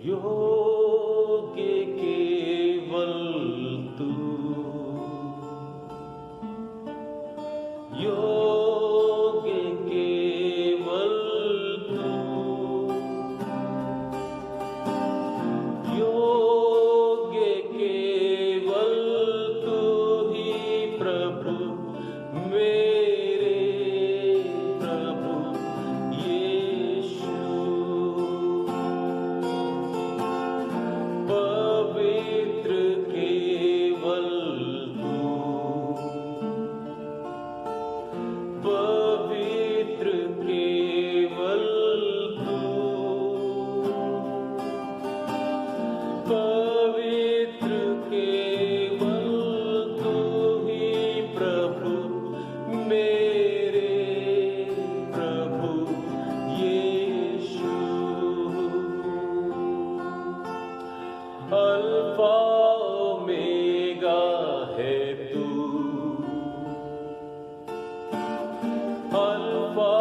योग्य केवल तू, योग्य केवल तू, योग्य केवल तू ही प्रभु मेरे प्रभु यीशु। पवित्र केवल तू, पवित्र केवल तू, पवित्र केवल तू ही प्रभु मेरे प्रभु यीशु। अल्फा ओमेगा है तू, अल्फा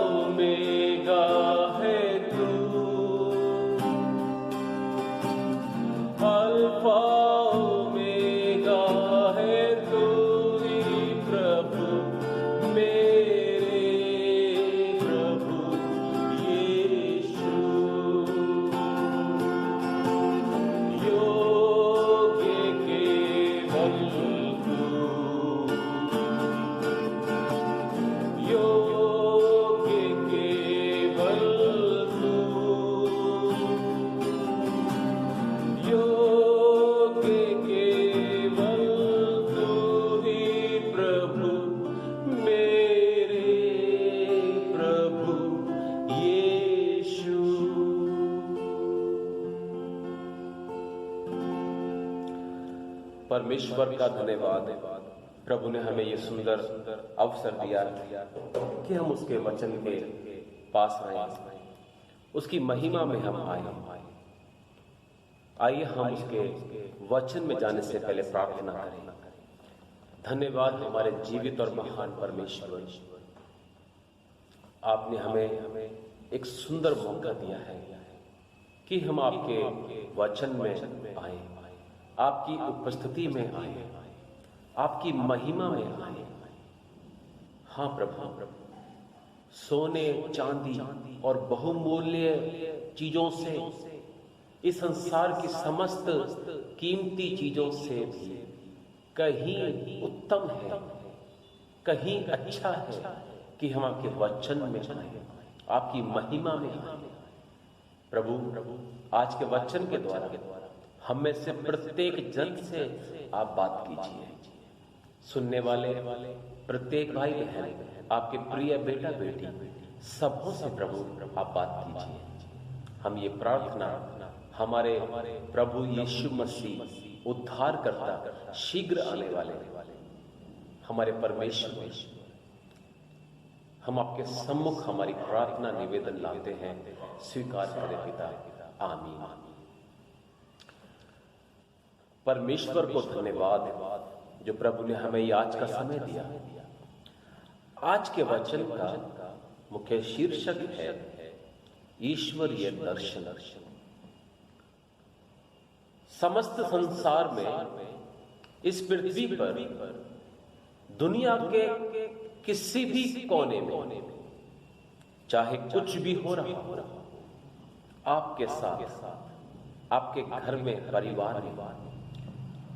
ओमेगा है तू, अल्फा ओमेगा है तू ही प्रभु मेरे प्रभु यीशु। योग्य केवल तू, योग्य केवल तू, योग्य केवल तू ही प्रभु मेरे प्रभु यीशु। परमेश्वर का धन्यवाद, प्रभु ने हमें ये सुंदर अवसर दिया कि हम उसके वचन के पास आए, उसकी महिमा में हम आए। आइए हम उसके वचन में जाने से पहले प्रार्थना करें। धन्यवाद हमारे जीवित और महान परमेश्वर, आपने हमें एक सुंदर मौका दिया है कि हम आपके वचन में आए, आपकी उपस्थिति में आए, आपकी महिमा में आए। हाँ प्रभु, सोने चांदी और बहुमूल्य चीजों से, इस संसार की समस्त कीमती चीजों से भी कहीं उत्तम है, कहीं अच्छा है कि हम आपके वचन में आए, आपकी महिमा में आए। प्रभु, आज के वचन के द्वारा हम में से प्रत्येक जन से आप बात कीजिए। सुनने वाले प्रत्येक भाई बहन, आपके प्रिय बेटा बेटी, सबों से प्रभु आप बात कीजिए। हम ये प्रार्थना हमारे प्रभु यीशु मसीह उद्धार करता शीघ्र आने वाले हमारे परमेश्वर, हम आपके सम्मुख हमारी प्रार्थना निवेदन लाते हैं, स्वीकार करें पिता, आमीन। परमेश्वर को धन्यवाद जो प्रभु ने हमें आज का समय दिया। आज के वचन का मुख्य शीर्षक है ईश्वरीय दर्शन। समस्त संसार में, इस पृथ्वी पर, दुनिया के किसी भी कोने में, चाहे कुछ भी हो रहा हो, आपके साथ, आपके घर में, परिवार में,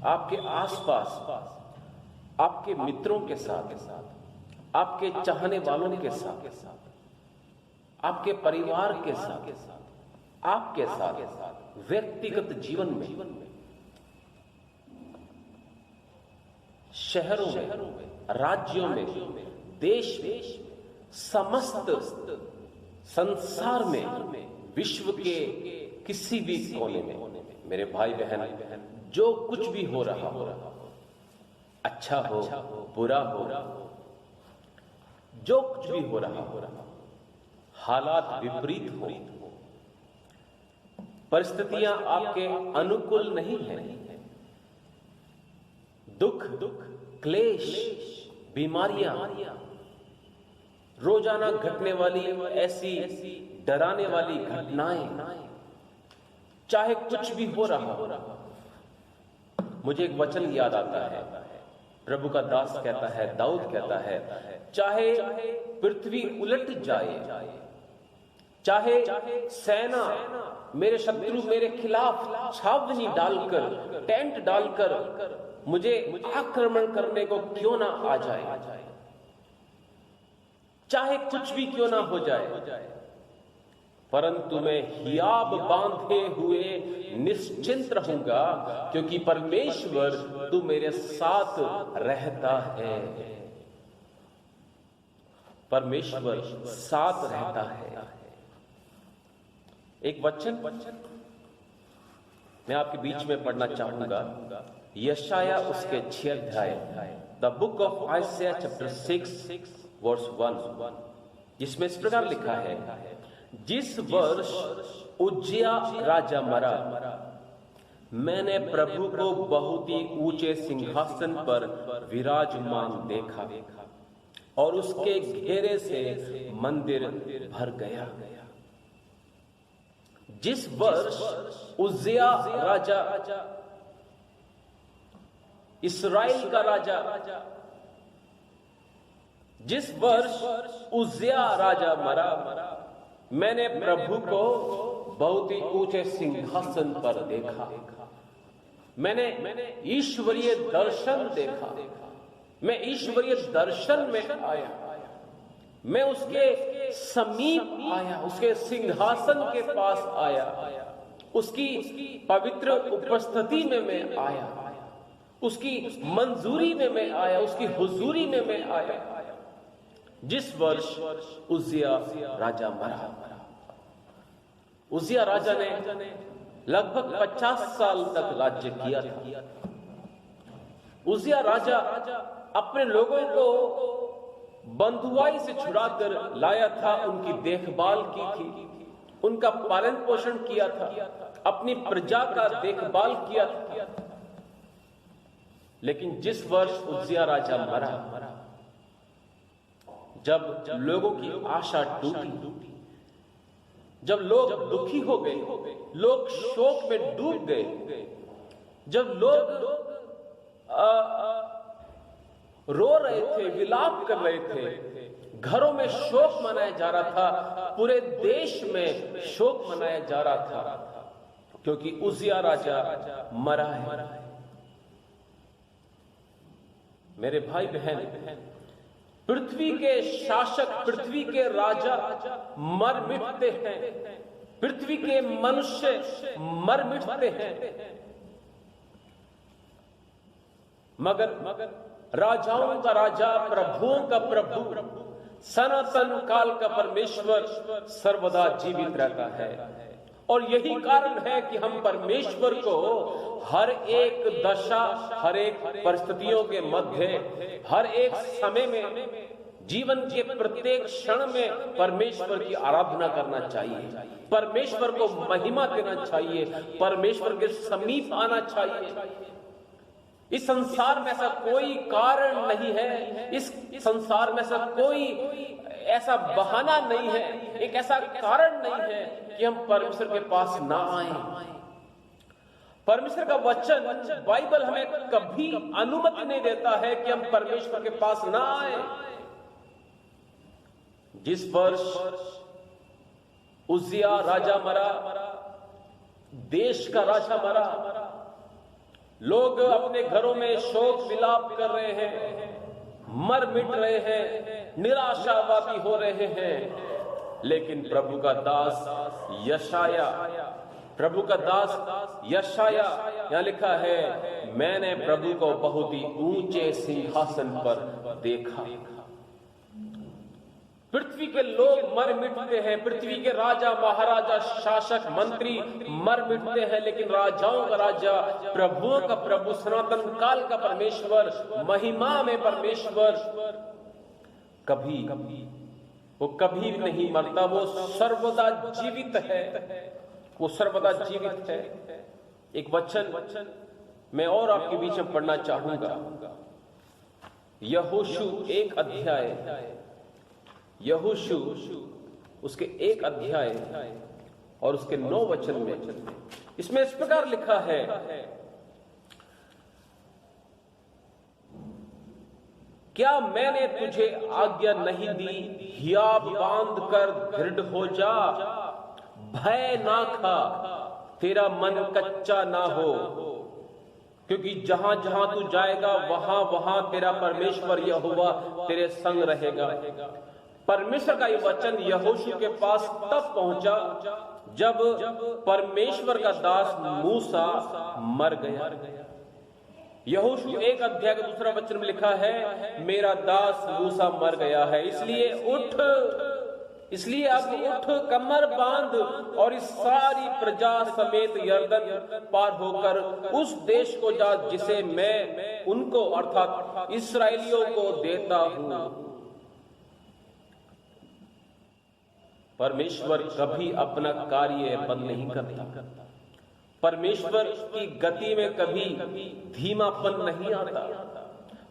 आपके आसपास, आपके मित्रों के साथ, आपके चाहने वालों के साथ, आपके परिवार के साथ, आपके साथ व्यक्तिगत जीवन में, शहरों में, राज्यों में, देश में, समस्त संसार में, विश्व के किसी भी कोने में, मेरे भाई बहन, जो कुछ भी हो रहा हो, अच्छा हो, बुरा हो, जो कुछ भी हो रहा हो, हालात विपरीत हो, परिस्थितियां आपके अनुकूल नहीं हैं, दुख, क्लेश, बीमारियां, रोजाना घटने वाली ऐसी डराने वाली घटनाएं, चाहे कुछ भी हो रहा हो। मुझे एक वचन याद आता है, प्रभु का दास कहता है, दाऊद कहता है, चाहे पृथ्वी उलट जाए, चाहे सेना मेरे शत्रु मेरे खिलाफ छावनी डालकर, टेंट डालकर मुझे आक्रमण करने को क्यों ना आ जाए, चाहे कुछ भी क्यों ना हो जाए, परंतु मैं हियाब बांधे हुए निश्चिंत रहूंगा, क्योंकि परमेश्वर तू मेरे साथ रहता है। परमेश्वर साथ रहता है। एक वचन मैं आपके बीच में पढ़ना चाहूंगा, यशाया उसके 6 अध्याय, the book of Isaiah chapter 6 verse 1, जिसमें इस प्रकार लिखा है, जिस वर्ष उज्जिया राजा मरा, मैंने प्रभु को बहुत ही ऊंचे सिंहासन पर विराजमान देखा और उसके घेरे से मंदिर भर गया। जिस वर्ष उज्जिया राजा, इस्राएल का राजा, जिस वर्ष उज्जिया राजा मरा, मैंने प्रभु को बहुत ही ऊंचे सिंहासन पर देखा। मैंने ईश्वरीय दर्शन देखा। मैं ईश्वरीय दर्शन में आया, मैं उसके समीप आया, उसके सिंहासन के पास आया, उसकी पवित्र उपस्थिति में मैं आया, उसकी मंजूरी में मैं आया, उसकी हुजूरी में मैं आया। जिस वर्ष उज्जिया राजा मरा, उज्जिया राजा ने लगभग 50 साल तक राज्य किया था। उज्जिया राजा अपने लोगों को बंधुआई से छुड़ाकर लाया था, उनकी देखभाल की थी, उनका पालन पोषण किया था, अपनी प्रजा का देखभाल किया था। लेकिन जिस वर्ष उज्जिया राजा मरा, जब लोगों की आशा टूटी, जब लोग दुखी हो गए, लोग शोक में डूब गए, जब लोग रो रहे थे, विलाप कर रहे थे, घरों में शोक मनाया जा रहा था, पूरे देश में शोक मनाया जा रहा था, क्योंकि उज्जिया राजा मरा है। मेरे भाई बहन, पृथ्वी के शासक, पृथ्वी के राजा मर मिटते हैं, पृथ्वी के मनुष्य मर मिटते हैं, मगर राजाओं का राजा, प्रभुओं का प्रभु, सनातन काल का परमेश्वर सर्वदा जीवित रहता है। और यही कारण है कि हम परमेश्वर को हर एक दशा, हर एक परिस्थितियों के मध्य, हर एक समय में, जीवन के प्रत्येक क्षण में परमेश्वर की आराधना करना चाहिए, परमेश्वर को महिमा देना चाहिए, परमेश्वर के समीप आना चाहिए। इस संसार में ऐसा कोई कारण नहीं है, इस संसार में ऐसा कोई ऐसा बहाना नहीं है, एक ऐसा कारण नहीं है कि हम परमेश्वर के पास ना आए। परमेश्वर का वचन, बाइबल हमें कभी अनुमति नहीं देता है कि हम परमेश्वर के पास ना आए। जिस वर्ष उज्जिया राजा मरा, देश का राजा मरा, लोग अपने घरों में शोक विलाप कर रहे हैं, मर मिट रहे हैं, निराशावादी हो रहे हैं। लेकिन प्रभु का दास यशाया, प्रभु का दास यशाया, यहां लिखा है, मैंने प्रभु को बहुत ही ऊंचे सिंहासन पर देखा। पृथ्वी के लोग मर मिटते हैं, पृथ्वी के राजा, महाराजा, शासक, मंत्री मर मिटते हैं, लेकिन राजाओं का राजा, प्रभुओं का प्रभु, सनातन काल का परमेश्वर, महिमा में परमेश्वर वो कभी नहीं मरता, वो सर्वदा जीवित है, वो सर्वदा जीवित है। एक वचन मैं और आपके बीच में पढ़ना चाहूंगा, यहोशू 1 अध्याय, यहोशू उसके 1 अध्याय और उसके 9 वचन में इसमें इस प्रकार लिखा है, क्या मैंने तुझे आज्ञा नहीं दी, हियाव बांध कर दृढ़ हो जा, भय ना खा, तेरा मन कच्चा ना हो, क्योंकि जहां जहां तू जाएगा वहां वहां तेरा परमेश्वर यहोवा तेरे संग रहेगा। परमेश्वर का ये वचन यहोशू के पास तब पहुंचा जब परमेश्वर का दास मूसा मर गया। यहोशू 1 अध्याय के 2 वचन में लिखा है, मेरा दास मूसा मर गया है, इसलिए अब उठ, कमर बांध और इस सारी प्रजा समेत यरदन पार होकर उस देश को जा जिसे मैं उनको अर्थात इस्राएलियों को देता हूं। परमेश्वर कभी अपना कार्य बंद नहीं करता। परमेश्वर की गति में कभी धीमापन नहीं आता।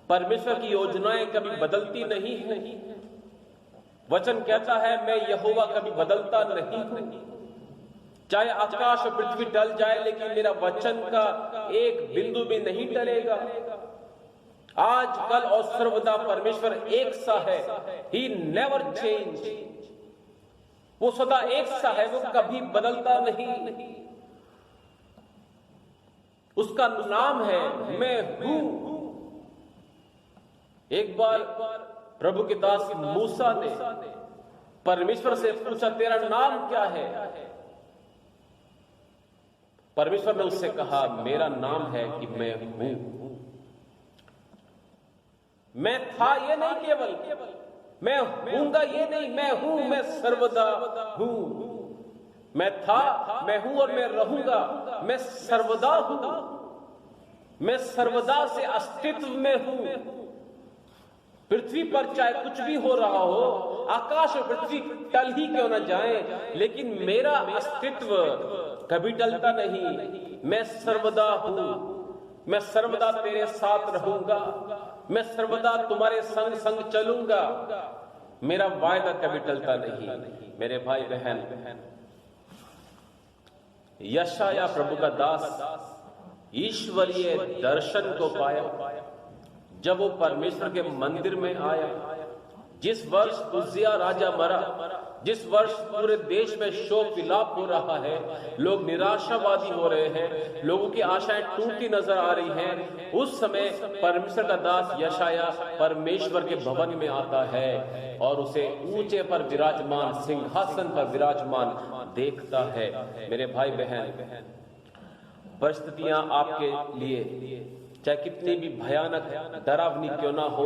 परमेश्वर की योजनाएं कभी बदलती नहीं है। वचन कहता है, मैं यहोवा कभी बदलता नहीं हूं। चाहे आकाश और पृथ्वी टल जाए, लेकिन मेरा वचन का एक बिंदु भी नहीं टलेगा। आज, कल और सर्वदा परमेश्वर एक सा है। He never change. वो सदा एक सा है, वो कभी बदलता नहीं। उसका नाम है मैं हूं। एक बार प्रभु के दास मूसा ने परमेश्वर से पूछा, तेरा नाम क्या है? परमेश्वर ने उससे कहा, मेरा नाम है कि मैं हूं। मैं था ये नहीं केवल, मैं हूंगा ये नहीं, मैं हूं, मैं सर्वदा हूं। मैं था, मैं हूं और मैं रहूंगा। मैं सर्वदा हूं। मैं सर्वदा से अस्तित्व में हूं। पृथ्वी पर चाहे कुछ भी हो रहा हो, आकाश और पृथ्वी टल ही क्यों न जाए, लेकिन मेरा अस्तित्व कभी टलता नहीं। मैं सर्वदा हूं। मैं सर्वदा तेरे साथ रहूंगा। मैं सर्वदा तुम्हारे संग संग चलूंगा। मेरा वायदा कभी टलता नहीं। मेरे भाई बहन, यशाया प्रभु का दास ईश्वरीय दर्शन को पाया जब वो परमेश्वर के मंदिर में आया। जिस वर्ष उज्जिया राजा मरा, जिस वर्ष पूरे देश में शोक विलाप हो रहा है, लोग निराशावादी हो रहे हैं, लोगों की आशाएं टूटती नजर आ रही हैं, उस समय परमेश्वर का दास यशाया परमेश्वर के भवन में आता है और उसे ऊंचे पर विराजमान, सिंहासन पर विराजमान देखता है। मेरे भाई बहन, परिस्थितियां आपके लिए चाहे कितनी भी भयानक डरावनी क्यों ना हो,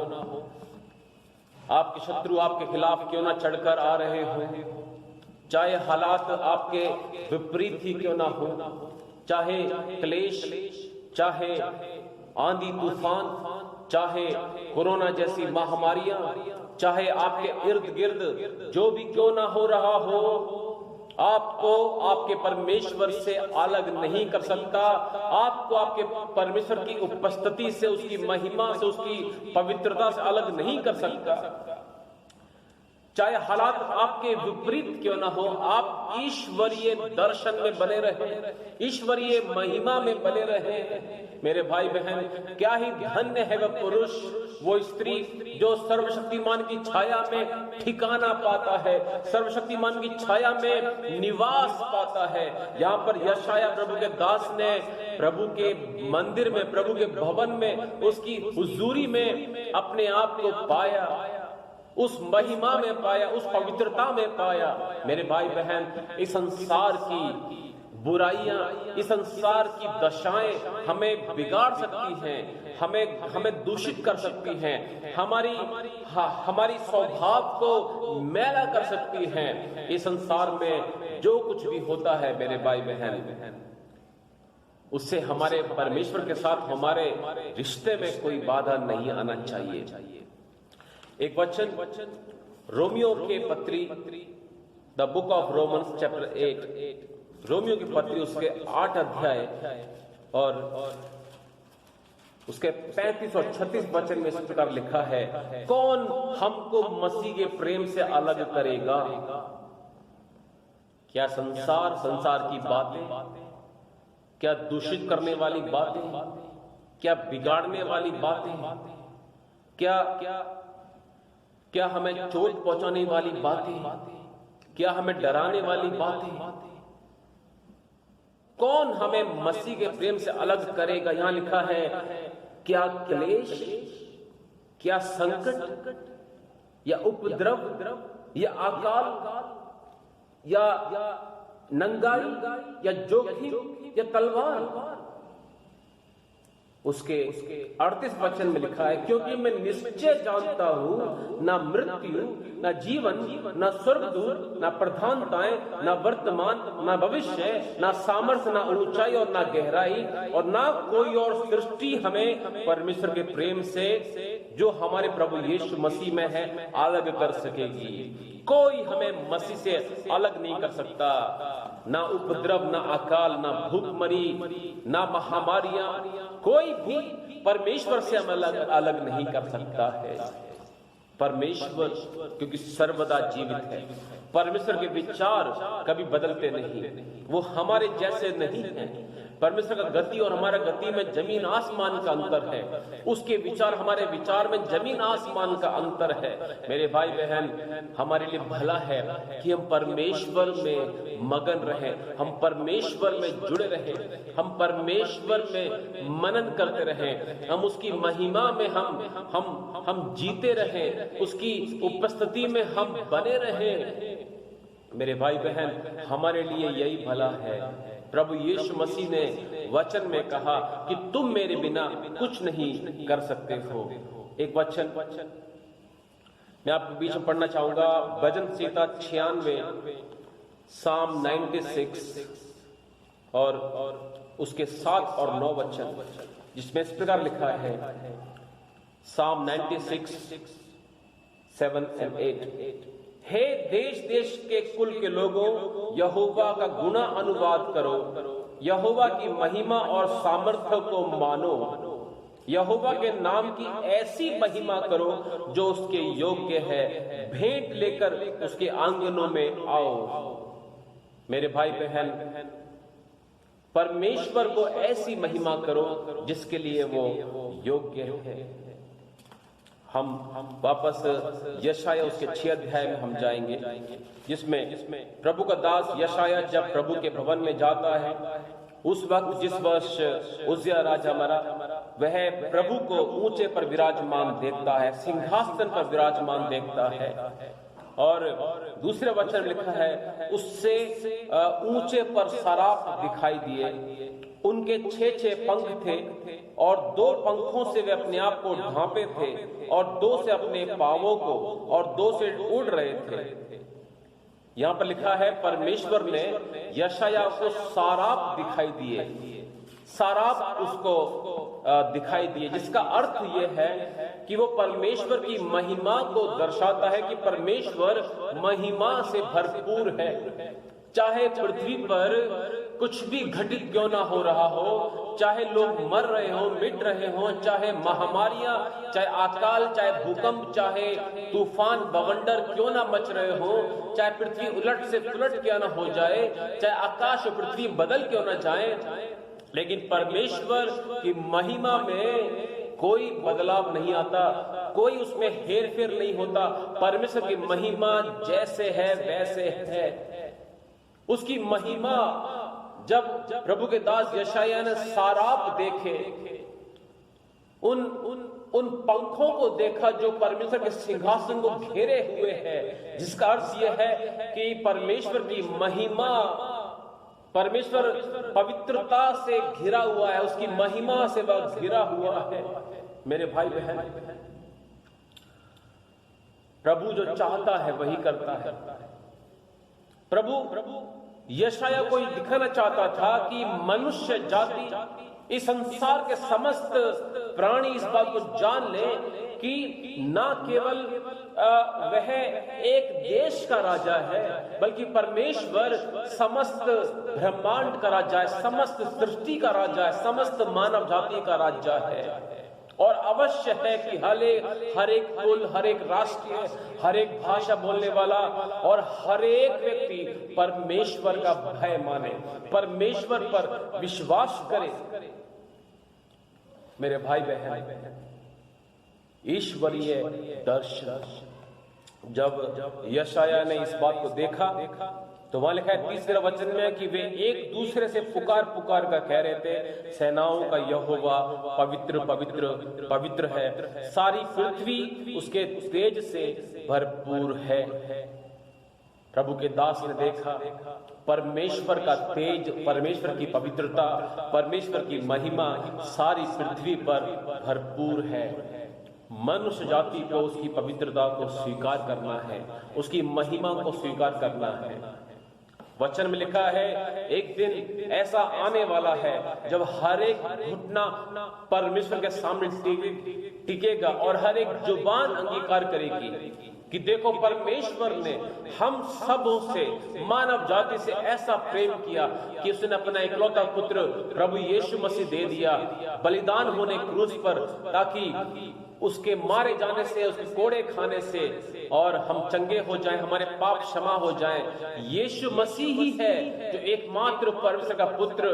आपके शत्रु आपके खिलाफ क्यों ना चढ़कर आ रहे हो, चाहे हालात आपके विपरीत ही क्यों ना हो, चाहे क्लेश, चाहे आंधी तूफान, चाहे कोरोना जैसी महामारियां, चाहे आपके इर्द गिर्द जो भी क्यों ना हो रहा हो, आपको आपके परमेश्वर से अलग नहीं कर सकता। आपको आपके परमेश्वर की उपस्थिति से, उसकी महिमा से, उसकी पवित्रता से अलग नहीं कर सकता। चाहे हालात आपके विपरीत क्यों ना हो, आप ईश्वरीय दर्शन में बने रहे, ईश्वरीय महिमा में बने रहे। मेरे भाई बहन, क्या ही धन्य है वह पुरुष, वो स्त्री जो सर्वशक्तिमान की छाया में ठिकाना पाता है, सर्वशक्तिमान की छाया में निवास पाता है। यहाँ पर यशाया प्रभु के दास ने प्रभु के मंदिर में, प्रभु के भवन में, उसकी हुजूरी में अपने आप को पाया, उस महिमा में पाया, उस पवित्रता में पाया। मेरे भाई बहन, इस संसार की बुराइयां, इस संसार की दशाएं हमें बिगाड़ सकती हैं, हमें दूषित कर सकती हैं, हमारी स्वभाव को मैला कर सकती हैं। इस संसार में जो कुछ भी होता है मेरे भाई बहन, उससे हमारे परमेश्वर के साथ हमारे रिश्ते में कोई बाधा नहीं आना चाहिए। एक वचन रोमियो के पत्री, the book of Romans chapter 8, Romeo की पत्री उसके 8 अध्याय और उसके 35 और 36 वचन में इस प्रकार लिखा है, कौन हमको मसीह के प्रेम से अलग करेगा? क्या संसार की बातें, क्या दूषित करने वाली बातें, क्या बिगाड़ने वाली बातें, क्या हमें चोट पहुंचाने वाली बातें, क्या हमें डराने वाली बातें, कौन हमें मसीह के प्रेम से अलग करेगा? यहां लिखा है, क्या क्लेश, क्या संकट, या उपद्रव, या अकाल, या नंगाई, या जोखिम, या तलवार। उसके 38 वचन में लिखा है, क्योंकि मैं निश्चय जानता हूं ना मृत्यु, ना जीवन, ना स्वर्गदूत, ना प्रधानताएं, ना वर्तमान, ना भविष्य, ना सामर्थ्य, ना ऊंचाई और ना गहराई, और ना कोई और सृष्टि हमें परमेश्वर के प्रेम से जो हमारे प्रभु यीशु मसीह में है अलग कर सकेगी। कोई हमें मसीह से अलग नहीं कर सकता। ना उपद्रव, ना अकाल, ना भूखमरी, ना महामारियां, कोई भी परमेश्वर से हम अलग नहीं कर सकता है। परमेश्वर क्योंकि सर्वदा जीवित है, परमेश्वर के विचार कभी बदलते नहीं, वो हमारे जैसे नहीं है। परमेश्वर का गति और हमारा गति में जमीन आसमान का अंतर है, उसके विचार हमारे विचार में जमीन आसमान का अंतर है। मेरे भाई बहन, हमारे लिए भला है कि हम परमेश्वर में मगन रहें, हम परमेश्वर में जुड़े रहें, हम परमेश्वर में मनन करते रहें, हम उसकी महिमा में हम जीते रहें, उसकी उपस्थिति में हम बने रहें। मेरे भाई बहन, हमारे लिए यही भला है। प्रभु यीशु मसीह ने वचन में कहा कि तुम मेरे बिना कुछ नहीं कर सकते हो। एक वचन मैं आपके बीच में पढ़ना चाहूंगा, भजन संहिता 96, साम 96 और उसके 7 और 9 वचन, जिसमें इस प्रकार लिखा है, साम 96, 7 और 8। हे देश देश के कुल के लोगों, यहोवा का गुणा अनुवाद करो, यहोवा की महिमा और सामर्थ्य को मानो, यहोवा के नाम की ऐसी महिमा करो जो उसके योग्य है, भेंट लेकर उसके आंगनों में आओ। मेरे भाई बहन, परमेश्वर को ऐसी महिमा करो जिसके लिए वो योग्य है। हम वापस यशाया उसके 6 अध्याय में हम जाएंगे, जिसमें प्रभु का दास यशाया जब प्रभु के भवन में जाता है, उस वक्त जिस वर्ष उज्जिया राजा मरा, वह प्रभु को ऊंचे पर विराजमान देखता है, सिंहासन पर विराजमान देखता है। और दूसरे वचन लिखा है, उससे ऊंचे पर सराफ दिखाई दिए, उनके 6 पंख थे और 2 पंखों से वे अपने आप को ढांपे थे और 2 से अपने पांवों को और 2 से उड़ रहे थे। यहां पर लिखा है, परमेश्वर ने यशाया को साराप दिखाई दिए, साराप उसको दिखाई दिए, जिसका अर्थ यह है कि वो परमेश्वर की महिमा को दर्शाता है कि परमेश्वर महिमा से भरपूर है। चाहे पृथ्वी पर कुछ भी घटित क्यों ना हो रहा हो, चाहे लोग मर रहे हो, मिट रहे हो, चाहे महामारियां, चाहे अकाल, चाहे भूकंप, चाहे तूफान बवंडर क्यों ना मच रहे हो, चाहे पृथ्वी उलट से पुलट क्यों ना हो जाए, चाहे आकाश और पृथ्वी बदल क्यों ना जाए, लेकिन परमेश्वर की महिमा में कोई बदलाव नहीं आता, कोई उसमें हेर फेर नहीं होता। परमेश्वर की महिमा जैसे है वैसे है। उसकी महिमा जब प्रभु के दास यशाया ने साराप देखे, उन पंखों को देखा जो परमेश्वर के सिंहासन को घेरे हुए है, जिसका अर्थ यह है कि परमेश्वर की महिमा, परमेश्वर पवित्रता से घिरा हुआ है, उसकी महिमा से वह घिरा हुआ है। मेरे भाई बहन, प्रभु जो चाहता है वही करता है। प्रभु यशाया को दिखाना चाहता था कि मनुष्य जाति, इस संसार के समस्त प्राणी इस बात को जान ले कि ना केवल वह एक देश का राजा है, बल्कि परमेश्वर समस्त ब्रह्मांड का राजा है, समस्त सृष्टि का राजा है, समस्त मानव जाति का राजा है। और अवश्य है कि हर एक कुल, हर एक राष्ट्र, हर एक भाषा बोलने वाला और हर एक व्यक्ति परमेश्वर का भय माने, परमेश्वर पर विश्वास करे। मेरे भाई बहन, ईश्वरीय दर्शन, जब यशायाह ने इस बात को देखा तो वहां लिखा है 30वें वचन में कि वे एक दूसरे से पुकार पुकार कर कह रहे थे, सेनाओं का यहोवा पवित्र पवित्र पवित्र है, सारी पृथ्वी उसके तेज से भरपूर है। प्रभु के दास ने देखा परमेश्वर का तेज, परमेश्वर की पवित्रता, परमेश्वर की महिमा सारी पृथ्वी पर भरपूर है। मनुष्य जाति को उसकी पवित्रता को स्वीकार करना है, उसकी महिमा को स्वीकार करना है। वचन में लिखा है एक दिन ऐसा आने वाला है जब हर एक घुटना परमेश्वर के सामने टिकेगा और हर एक जुबान अंगीकार करेगी कि देखो परमेश्वर ने हम सबों से, मानव जाति से ऐसा प्रेम किया कि उसने अपना इकलौता पुत्र प्रभु यीशु मसीह दे दिया बलिदान होने क्रूस पर, ताकि उसके मारे जाने से, उसके कोड़े खाने से और हम चंगे हो जाएं, हमारे पाप क्षमा हो जाएं। यीशु मसीह ही है जो एकमात्र परमेश्वर का पुत्र,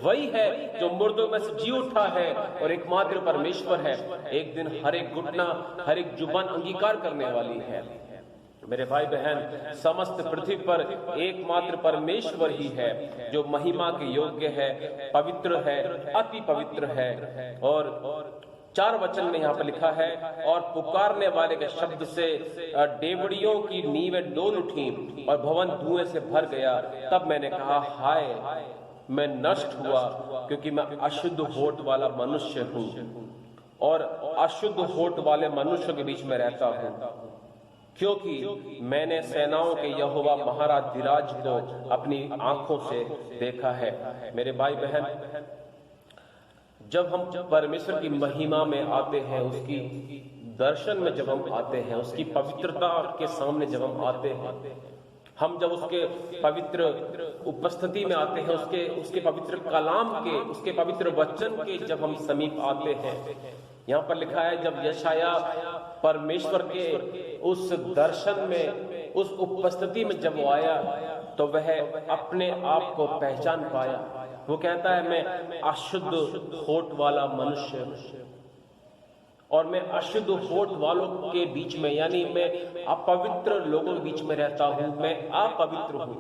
वही है जो मुर्दों में से जी उठा है और एकमात्र परमेश्वर है। एक दिन हर एक घुटना, हर एक जुबान अंगीकार करने वाली है। मेरे भाई बहन, समस्त पृथ्वी पर एकमात्र परमेश्वर ही है जो महिमा के योग्य है, पवित्र है, अति पवित्र है। और 4 वचन में यहाँ पर लिखा है, और पुकारने वाले के शब्द से डेवड़ियों की नींवें डोल उठी और भवन धुएं से भर गया। तब मैंने कहा, हाय मैं नष्ट हुआ, क्योंकि मैं अशुद्ध होठ वाला मनुष्य हूँ और अशुद्ध होठ वाले मनुष्यों के बीच में रहता हूँ, क्योंकि मैंने सेनाओं के यहोवा महाराज को अपनी आंखों से देखा है। मेरे भाई बहन, जब हम परमेश्वर की महिमा में आते हैं, उसकी दर्शन में जब हम आते हैं, उसकी पवित्रता के सामने जब हम आते हैं, हम जब उसके पवित्र उपस्थिति में आते हैं, उसके पवित्र कलाम के, उसके पवित्र वचन के जब हम समीप आते हैं, यहाँ पर लिखा है जब यशायाह परमेश्वर के उस दर्शन में, उस उपस्थिति में जब वो आया तो वह अपने आप को पहचान पाया। वो कहता है मैं अशुद्ध होठ वाला मनुष्य और मैं अशुद्ध होठ वालों के बीच में, यानी मैं अपवित्र लोगों के बीच में रहता हूं, मैं अपवित्र हूं,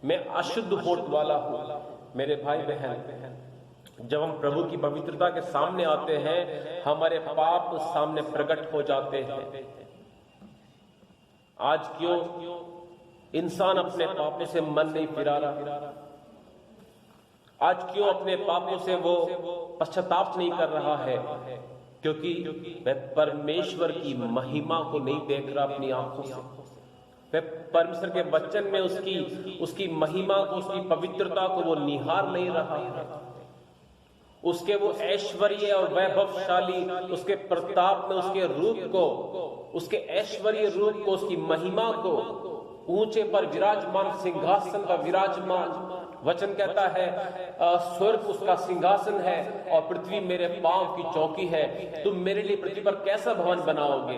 मैं अशुद्ध होठ वाला हूं। मेरे भाई बहन, जब हम प्रभु की पवित्रता के सामने आते हैं, हमारे पाप सामने प्रकट हो जाते हैं। आज क्यों इंसान अपने पापों से मन नहीं फिरा रहा? आज क्यों अपने पापों से वो पश्चाताप नहीं कर रहा है? क्योंकि वह परमेश्वर की महिमा को नहीं देख रहा अपनी आंखों से। वह परमेश्वर के वचन में उसकी महिमा को, उसकी पवित्रता को वो निहार नहीं रहा है। उसके वो ऐश्वर्य और वैभवशाली, उसके प्रताप में, उसके रूप को, उसके ऐश्वर्य रूप को, उसकी महिमा को, ऊंचे पर विराजमान, सिंहासन पर विराजमान। वचन कहता है स्वर्ग उसका सिंहासन है और पृथ्वी मेरे पांव की चौकी है। तुम मेरे लिए पृथ्वी पर कैसा भवन बनाओगे?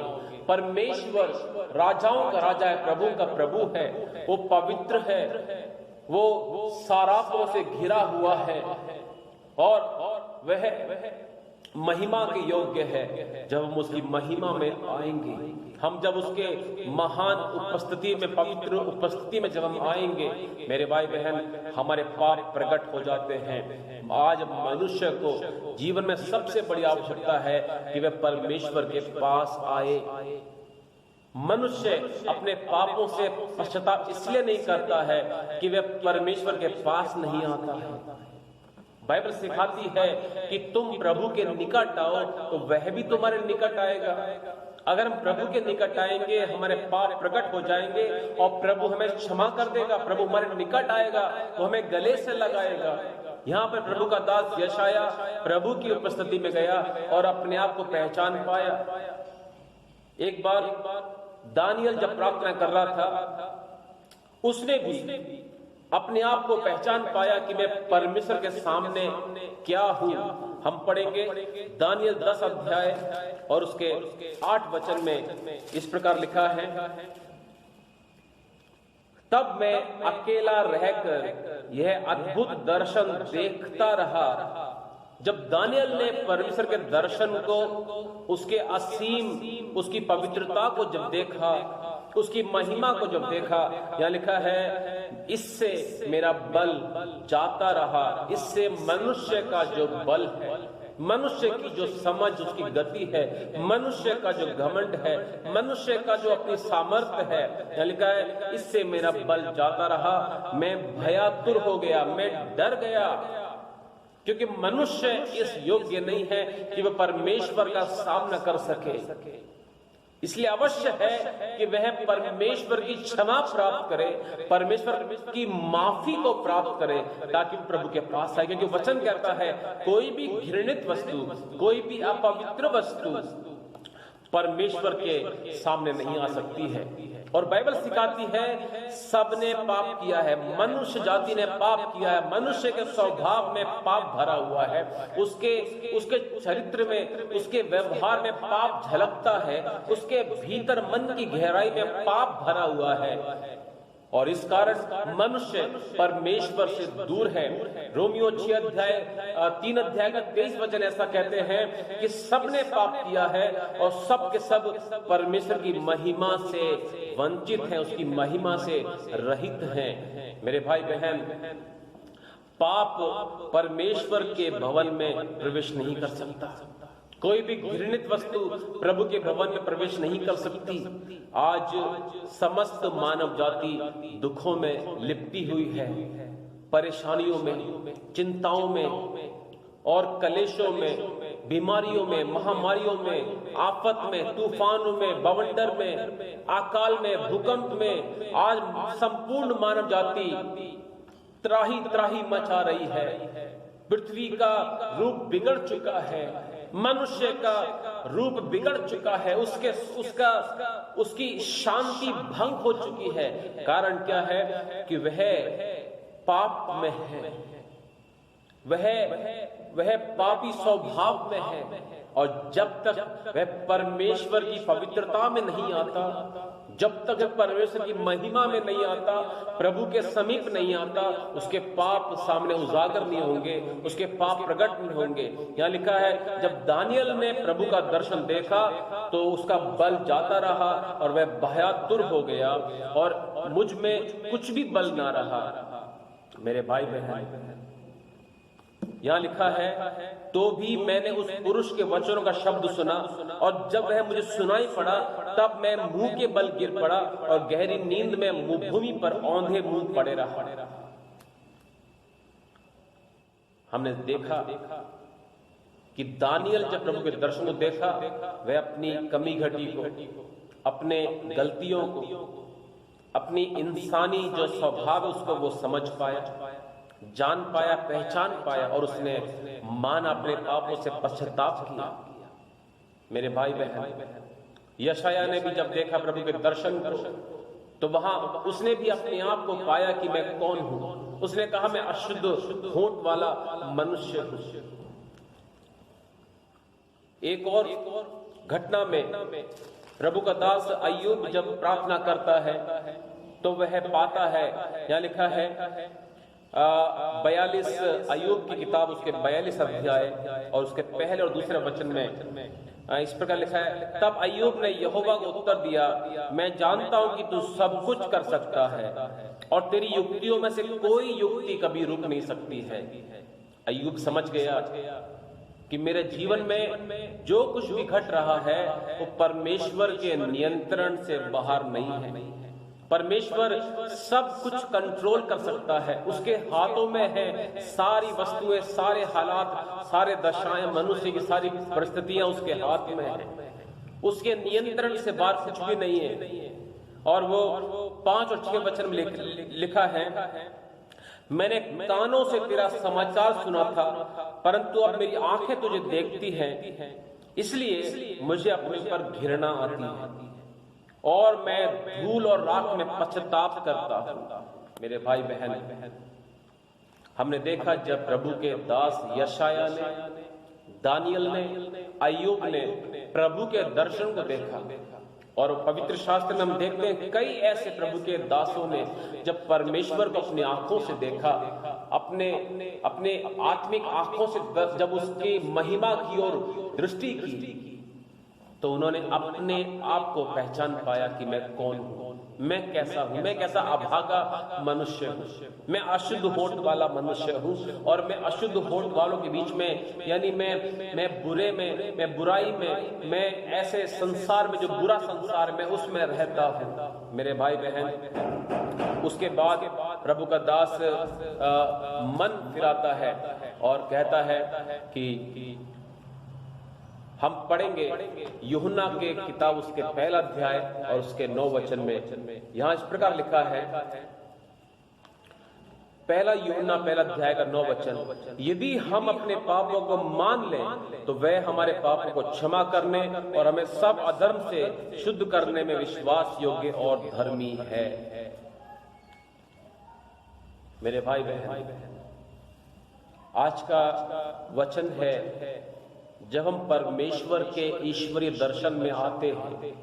परमेश्वर राजाओं का राजा है, प्रभु का प्रभु है, वो पवित्र है, वो सारापों से घिरा हुआ है और वह महिमा के योग्य है। जब हम उसकी महिमा में आएंगे, हम जब उसके महान उपस्थिति में, पवित्र उपस्थिति में जब हम आएंगे, मेरे भाई बहन, हमारे पाप प्रकट हो जाते हैं। आज मनुष्य को जीवन में सबसे बड़ी आवश्यकता है कि वह परमेश्वर के पास आए। मनुष्य अपने पापों से पश्चाताप इसलिए नहीं करता है कि वह परमेश्वर के पास नहीं आता है। बाइबल सिखाती है कि तुम प्रभु के निकट आओ तो वह भी तुम्हारे निकट आएगा। अगर हम प्रभु के निकट आएंगे, हमारे पाप प्रकट हो जाएंगे और प्रभु हमें क्षमा कर देगा, प्रभु हमारे निकट आएगा, वो हमें गले से लगाएगा। यहाँ पर प्रभु का दास यशायाह प्रभु की उपस्थिति में गया और अपने आप को पहचान पाया। एक बार दानियल जब प्रार्थना कर रहा था, उसने भी अपने आप को पहचान पाया कि मैं परमेश्वर के सामने क्या हूं। हम पढ़ेंगे दानियल 10 अध्याय और उसके 8 वचन में इस प्रकार लिखा है, तब मैं अकेला रहकर यह अद्भुत दर्शन देखता रहा। जब दानियल ने परमेश्वर के दर्शन को, उसके असीम, उसकी पवित्रता को जब देखा, उसकी महिमा को जब देखा, यहां लिखा है इससे मेरा बल जाता रहा। इससे मनुष्य का जो बल है, मनुष्य की जो समझ, उसकी गति है, मनुष्य का जो घमंड है, मनुष्य का जो अपनी सामर्थ्य है, यहां लिखा है इससे मेरा बल जाता रहा। मैं भयातुर हो गया, मैं डर गया, क्योंकि मनुष्य इस योग्य नहीं है कि वह परमेश्वर का सामना कर सके। इसलिए अवश्य है कि वह परमेश्वर की क्षमा प्राप्त करे, परमेश्वर की माफी को प्राप्त करे, ताकि प्रभु के पास आए। क्योंकि वचन कहता है कोई भी घृणित वस्तु, कोई भी अपवित्र वस्तु परमेश्वर के सामने नहीं आ सकती है। और बाइबल सिखाती है सबने पाप किया है, मनुष्य जाति ने पाप किया है, मनुष्य के स्वभाव में पाप भरा हुआ है, उसके चरित्र में, उसके व्यवहार में पाप झलकता है, उसके भीतर मन की गहराई में पाप भरा हुआ है, और इस कारण मनुष्य परमेश्वर से दूर है। रोमियो 6 अध्याय 3 अध्याय का 23 वचन ऐसा कहते हैं कि सबने पाप किया है और सब के सब परमेश्वर की महिमा से वंचित हैं, उसकी महिमा से रहित हैं। मेरे भाई बहन, पाप परमेश्वर के भवन में प्रवेश नहीं कर सकता। कोई भी घृणित वस्तु प्रभु के भवन में प्रवेश नहीं कर सकती। आज समस्त मानव जाति दुखों में लिपटी हुई है, परेशानियों में, चिंताओं में और कलेशों में, बीमारियों में, महामारियों में, आफत में, तूफानों में, बवंडर में, अकाल में, भूकंप में आज संपूर्ण मानव जाति त्राही त्राही मचा रही है। पृथ्वी का रूप बिगड़ चुका है, मनुष्य का रूप बिगड़ चुका है, उसकी शांति भंग हो चुकी है। कारण क्या है कि वह पाप में है, वह पापी स्वभाव में है, और जब तक वह परमेश्वर की पवित्रता में नहीं आता, जब तक परमेश्वर की महिमा में नहीं आता, प्रभु के समीप नहीं आता, उसके पाप सामने उजागर नहीं होंगे, उसके पाप प्रकट नहीं होंगे। यहाँ लिखा है जब दानियल ने प्रभु का दर्शन देखा तो उसका बल जाता रहा और वह भयातुर हो गया और मुझ में कुछ भी बल ना रहा। मेरे भाई बहन, यहाँ लिखा है तो भी मैंने उस पुरुष के वचनों का शब्द सुना, और जब वह मुझे सुनाई पड़ा तब मैं मुंह के बल गिर पड़ा और गहरी नींद में भूमि पर औंधे मुंह पड़े रहा। हमने देखा कि दानियल जब प्रभु के दर्शन को देखा, वह अपनी कमी घटी को, अपने गलतियों को, अपनी इंसानी जो स्वभाव है उसको वो समझ पाया, जान पाया, पहचान पाया, और उसने माना अपने पापों से पश्चाताप किया। मेरे भाई बहन, यशाया ने भी जब देखा प्रभु के दर्शन को तो वहां उसने भी अपने आप को पाया कि मैं कौन हूं। उसने कहा मैं अशुद्ध होंठ वाला मनुष्य हूं। एक और घटना में प्रभु का दास अय्यूब जब प्रार्थना करता है तो वह पाता है, यहां लिखा है 42 अय्यूब की किताब उसके 42 अध्याय और उसके पहले और दूसरे वचन में इस प्रकार लिखा है, तब अय्यूब ने यहोवा को उत्तर दिया, मैं जानता हूं कि तू सब कुछ कर सकता है और तेरी युक्तियों में से कोई युक्ति कभी रुक नहीं सकती है। अय्यूब समझ गया कि मेरे जीवन में जो कुछ भी घट रहा है वो परमेश्वर के नियंत्रण से बाहर नहीं है। परमेश्वर सब कुछ कंट्रोल कर सकता है, उसके हाथों में है सारी वस्तुएं, सारे हालात, सारे दशाएं, मनुष्य की सारी परिस्थितियां उसके हाथ में है, उसके नियंत्रण से बाहर कुछ भी नहीं है। और वो 5 और 6 वचन में लिखा है, मैंने कानों से तेरा समाचार सुना था, परंतु अब मेरी आंखें तुझे देखती हैं, इसलिए मुझे अपने ऊपर घृणा आती है और मैं धूल और राख में पश्चाताप करता हूं। मेरे भाई बहन, हमने देखा जब प्रभु के दास यशाया ने दानियल ने, अय्यूब ने प्रभु के दर्शन को देखा। और पवित्र शास्त्र में हम देखते हैं कई ऐसे प्रभु के दासों ने जब परमेश्वर को अपनी आंखों से देखा, अपने अपने आत्मिक आंखों से जब उसकी महिमा की ओर दृष्टि की, तो उन्होंने अपने आप को पहचान पाया कि मैं कौन हूं, मैं कैसा हूं, मैं कैसा अभागा मनुष्य हूं, मैं अशुद्ध होठ वाला मनुष्य हूं। और मैं अशुद्ध होठ वालों के बीच में, यानी मैं बुरे में, मैं बुराई में, मैं ऐसे संसार में, जो बुरा संसार में, उसमें रहता हूं। मेरे भाई बहन, उसके बाद प्रभु का दास मन फिराता है और कहता है कि हम पढ़ेंगे यूहन्ना के किताब उसके पहला अध्याय और उसके 9 वचन में। यहां इस प्रकार लिखा है, पहला यूहन्ना पहला अध्याय का 9 वचन, यदि हम अपने पापों को मान लें तो वह हमारे पापों को क्षमा करने और हमें सब अधर्म से शुद्ध करने में विश्वास योग्य और धर्मी है। मेरे भाई बहन, आज का वचन है, जब हम परमेश्वर के ईश्वरीय दर्शन में आते हैं,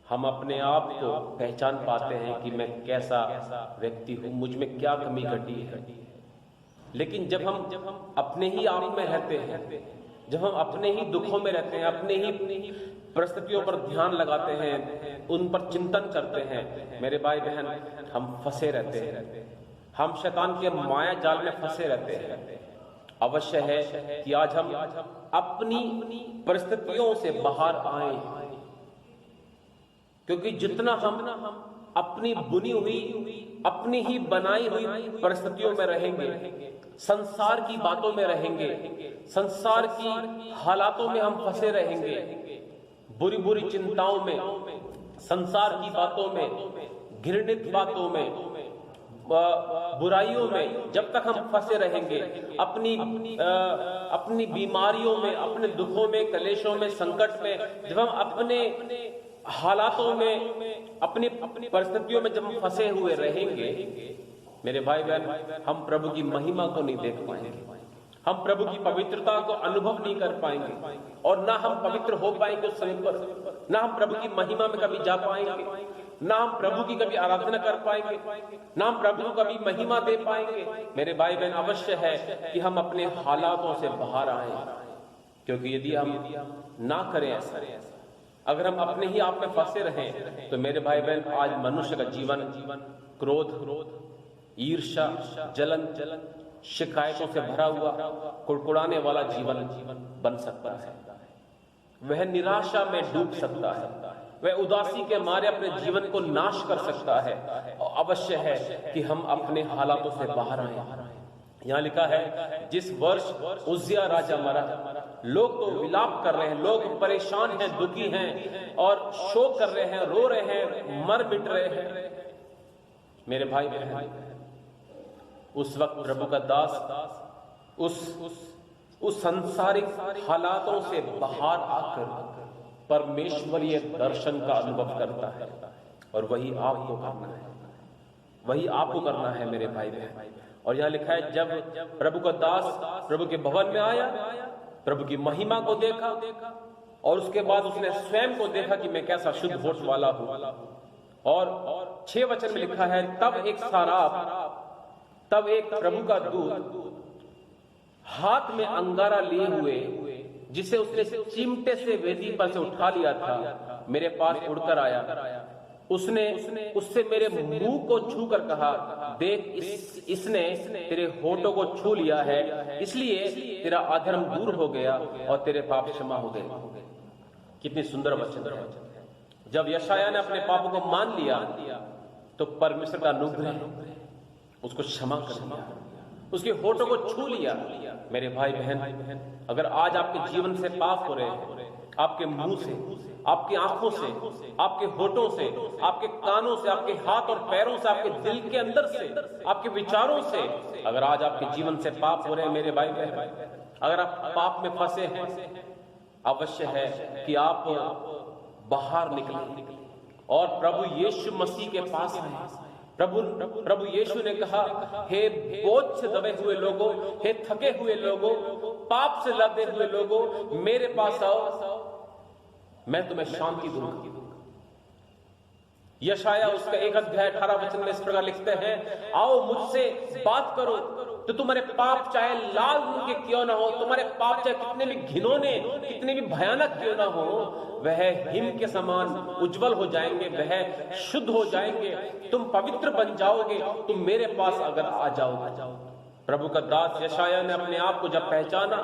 हम अपने आप को पहचान पाते हैं कि मैं कैसा व्यक्ति हूं, मुझ में क्या कमी घटी है। लेकिन जब हम अपने ही आप में रहते हैं, जब हम अपने ही दुखों में रहते हैं, अपने ही परिस्थितियों पर ध्यान लगाते हैं, उन पर चिंतन करते हैं, मेरे भाई बहन, हम फंसे रहते हैं, हम शैतान के माया जाल में फंसे रहते हैं। अवश्य है कि आज हम अपनी परिस्थितियों से बाहर आए, क्योंकि जितना हम अपनी बुनी हुई, अपनी ही बनाई हुई परिस्थितियों में रहेंगे, संसार की बातों में रहेंगे, संसार की हालातों में हम फंसे रहेंगे, बुरी बुरी चिंताओं में, संसार की बातों में, घृणित बातों में, बुराइयों में जब तक हम फंसे रहेंगे, अपनी बीमारियों में, अपने दुखों में, कलेशों में, संकट में, जब हम अपने हालातों में, अपनी परिस्थितियों में जब हम फंसे हुए रहेंगे, मेरे भाई बहन, हम प्रभु की महिमा को नहीं देख पाएंगे, हम प्रभु की पवित्रता को अनुभव नहीं कर पाएंगे, और ना हम पवित्र हो पाएंगे उस समय पर, ना हम प्रभु की महिमा में कभी जा पाएंगे, ना हम प्रभु की कभी आराधना कर पाएंगे, ना हम प्रभु को कभी महिमा दे पाएंगे। मेरे भाई बहन, अवश्य है कि हम अपने हालातों से बाहर आए, क्योंकि यदि हम ना करें ऐसा, अगर हम अपने ही आप में फंसे रहें, तो मेरे भाई बहन, आज मनुष्य का जीवन क्रोध, ईर्ष्या, जलन, शिकायतों से भरा हुआ, कुड़कुड़ाने वाला जीवन बन सकता है। वह निराशा में डूब सकता है, वह उदासी के मारे अपने जीवन को नाश कर सकता है। और अवश्य है कि हम अपने हालातों से बाहर आए। यहाँ लिखा है, जिस वर्ष उज्जिया राजा मरा, लोग तो विलाप कर रहे हैं, लोग परेशान हैं, दुखी हैं और शोक कर रहे हैं, रो रहे हैं, मर मिट रहे हैं। मेरे भाई बहन, उस वक्त प्रभु का दास उस सांसारिक हालातों से बाहर आकर परमेश्वरीय दर्शन का अनुभव करता है, और वही आपको करना है, वही आपको करना है मेरे भाई बहन। और यहाँ लिखा है, जब प्रभु का दास प्रभु के भवन में आया, प्रभु की महिमा को देखा, और उसके बाद उसने स्वयं को देखा कि मैं कैसा शुद्ध होठ वाला हूं। और 6 वचन में लिखा है, तब एक प्रभु का दूत हाथ में अंगारा लिए हुए, जिसे उसने चिमटे से वेदी पर से उठा लिया था, मेरे पास उड़कर आया। उससे मेरे मुंह को छूकर कहा, देख, इसने तेरे होठों को छू लिया है, इसलिए तेरा अधर्म दूर हो गया और तेरे पाप क्षमा हो गए। कितनी सुंदर वचन है। जब यशायाह ने अपने पापों को मान लिया, तो परमेश्वर का अनुग्रह उसको क्षमा कर दिया, उसके होठों को छू लिया। मेरे भाई बहन, अगर आज आपके जीवन से पाप हो रहे हैं, आपके मुंह से, आपकी आंखों से, आपके होठों से, आपके कानों से, आपके हाथ और पैरों से, आपके दिल के अंदर से, आपके विचारों से, अगर आज आपके जीवन से पाप हो रहे हैं मेरे भाई बहन, अगर आप पाप में फंसे हैं, अवश्य है कि आप बाहर निकलें और प्रभु यीशु मसीह के पास आए, प्रभु यीशु ने कहा, हे बोझ से दबे हुए लोगों, हे थके हुए लोगों, पाप से लदे हुए लोगों, मेरे पास आओ, मैं तुम्हें शांति दूंगा। यशाया उसका 1 अध्याय 18 वचन में इस प्रकार लिखते हैं, आओ मुझसे बात करो तो तुम्हारे पाप चाहे लाल रंग के क्यों ना हो, तुम्हारे पाप चाहे कितने भी घिनौने, कितने भी भयानक क्यों ना हो, वह हिम के समान उज्जवल हो जाएंगे, वह शुद्ध हो जाएंगे, तुम पवित्र बन जाओगे, तुम मेरे पास अगर आ जाओगे। प्रभु का दास यशाया ने अपने आप को जब पहचाना,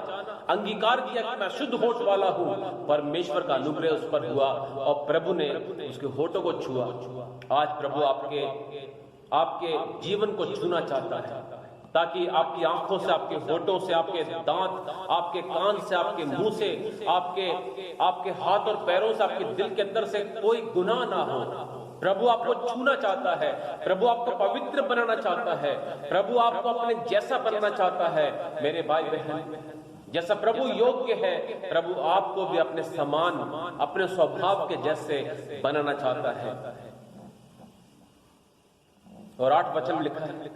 अंगीकार किया कि मैं शुद्ध होठ वाला हूं, परमेश्वर का अनुग्रह उस पर हुआ और प्रभु ने उसके होठों को छुआ। आज प्रभु आपके जीवन को छूना चाहता है, ताकि आपकी आंखों से, आपके होठों से, आपके दांत, आपके कान से, आपके मुंह से, आपके हाथ और पैरों से, आपके दिल के अंदर से कोई गुनाह ना हो। प्रभु आपको छूना चाहता है, प्रभु आपको पवित्र बनाना चाहता है, प्रभु आपको अपने जैसा बनाना चाहता है। मेरे भाई बहन, जैसा प्रभु योग्य है, प्रभु आपको भी अपने समान, अपने स्वभाव के जैसे बनाना चाहता है। और 8 वचन लिखा है,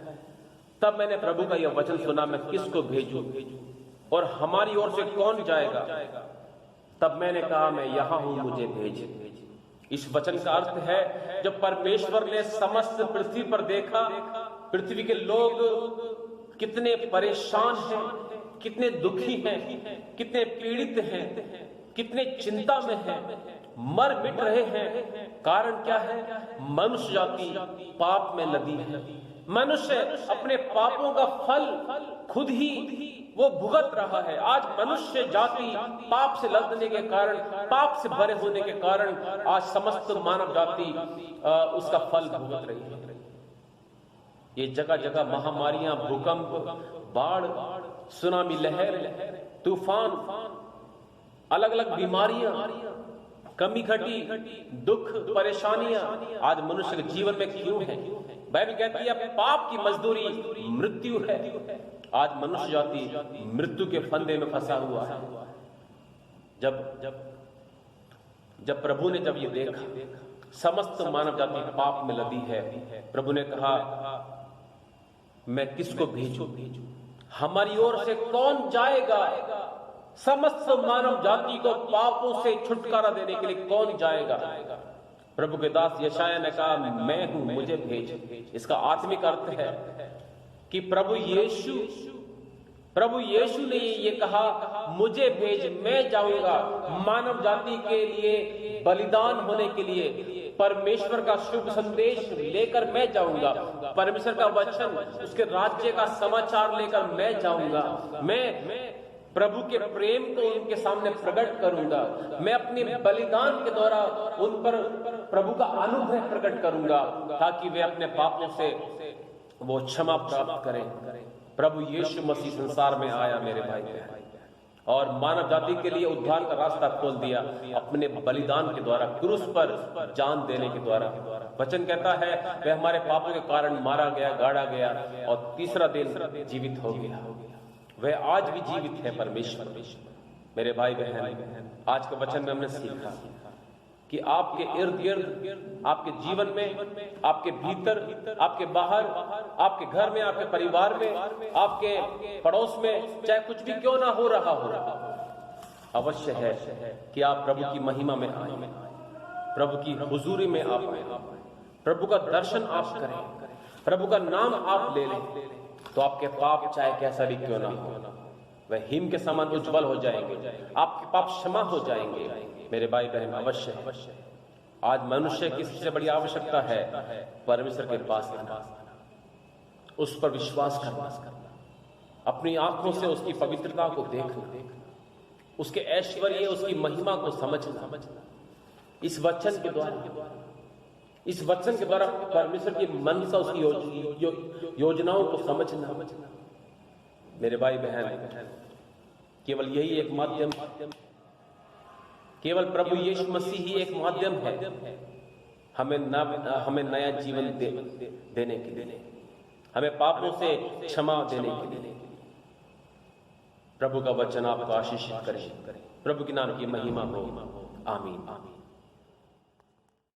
तब मैंने प्रभु का यह वचन सुना, मैं किसको भेजूं और हमारी ओर से कौन जाएगा? तब मैंने कहा, मैं यहां हूं, मुझे भेज। इस वचन का अर्थ है, जब परमेश्वर ने समस्त पृथ्वी पर देखा, पृथ्वी के लोग कितने परेशान हैं, कितने दुखी हैं, कितने पीड़ित हैं, कितने चिंता में हैं, मर मिट रहे हैं। कारण क्या है? मनुष्य जाति पाप में लदी है। मनुष्य अपने पापों का फल खुद ही वो भुगत रहा है। आज मनुष्य जाति पाप से लदने के कारण, पाप से भरे होने के कारण, आज समस्त मानव जाति उसका फल भुगत रही है। ये जगह जगह महामारियां, भूकंप, बाढ़, सुनामी लहर, तूफान, अलग अलग बीमारियां, कमी घटी, दुख, परेशानियां आज मनुष्य के जीवन में क्यों है? बाइबल कहती है पाप की मजदूरी मृत्यु है। आज मनुष्य जाति मृत्यु के फंदे में फंसा हुआ है। जब प्रभु ने जब ये देखा, समस्त मानव जाति पाप में लदी है, प्रभु ने कहा, मैं किसको भेजूं? हमारी ओर से कौन जाएगा? समस्त मानव जाति को पापों से छुटकारा देने के लिए कौन जाएगा? प्रभु के दास यशाया ने कहा, मैं हूं, मुझे भेज। इसका आत्मिक अर्थ है कि प्रभु यीशु ने ये कहा, मुझे भेज, मैं जाऊंगा मानव जाति के लिए बलिदान होने के लिए। परमेश्वर का शुभ संदेश लेकर मैं जाऊंगा, परमेश्वर का वचन, उसके राज्य का समाचार लेकर मैं जाऊंगा। मैं प्रभु के प्रेम को उनके सामने प्रकट करूंगा। मैं अपने बलिदान के द्वारा उन पर प्रभु का अनुग्रह प्रकट करूंगा, ताकि वे अपने पापों से वो क्षमा प्राप्त करें। प्रभु यीशु मसीह संसार में आया मेरे भाई बहन, और मानव जाति के लिए उद्धार का रास्ता खोल दिया अपने बलिदान के द्वारा, क्रूस पर जान देने के द्वारा। वचन कहता है, वह हमारे पापों के कारण मारा गया, गाड़ा गया और तीसरा दिन जीवित हो गया। वह आज भी जीवित है परमेश्वर। मेरे भाई बहन, आज के वचन में हमने सीखा कि आपके इर्द गिर्द, आपके जीवन में, आपके भीतर, आपके बाहर, आपके घर में, आपके परिवार में, आपके पड़ोस में, चाहे कुछ भी क्यों ना हो रहा हो, अवश्य है कि आप प्रभु की महिमा में आए, प्रभु की हुजूरी में आप आए, प्रभु का दर्शन आप करें, प्रभु का नाम आप ले लें, तो आपके पाप चाहे कैसा भी क्यों ना हो, वह हिम के समान उज्जवल हो जाएंगे, आपके पाप क्षमा हो जाएंगे। मेरे भाई बहन, अवश्य आज मनुष्य की सबसे बड़ी आवश्यकता है परमेश्वर के पास आना, उस पर विश्वास करना, अपनी आंखों से उसकी पवित्रता को देखना, उसके ऐश्वर्य, उसकी महिमा को समझना। इस वचन के द्वारा परमेश्वर की मनसा, उसकी योजनाओं को समझना। मेरे भाई बहन, केवल यही एक माध्यम, केवल प्रभु यीशु मसीह ही एक माध्यम है हमें नया जीवन देने के लिए, हमें पापों से क्षमा देने के लिए। प्रभु का वचन आपको आशीषित करे। प्रभु के नाम की महिमा हो। आमीन।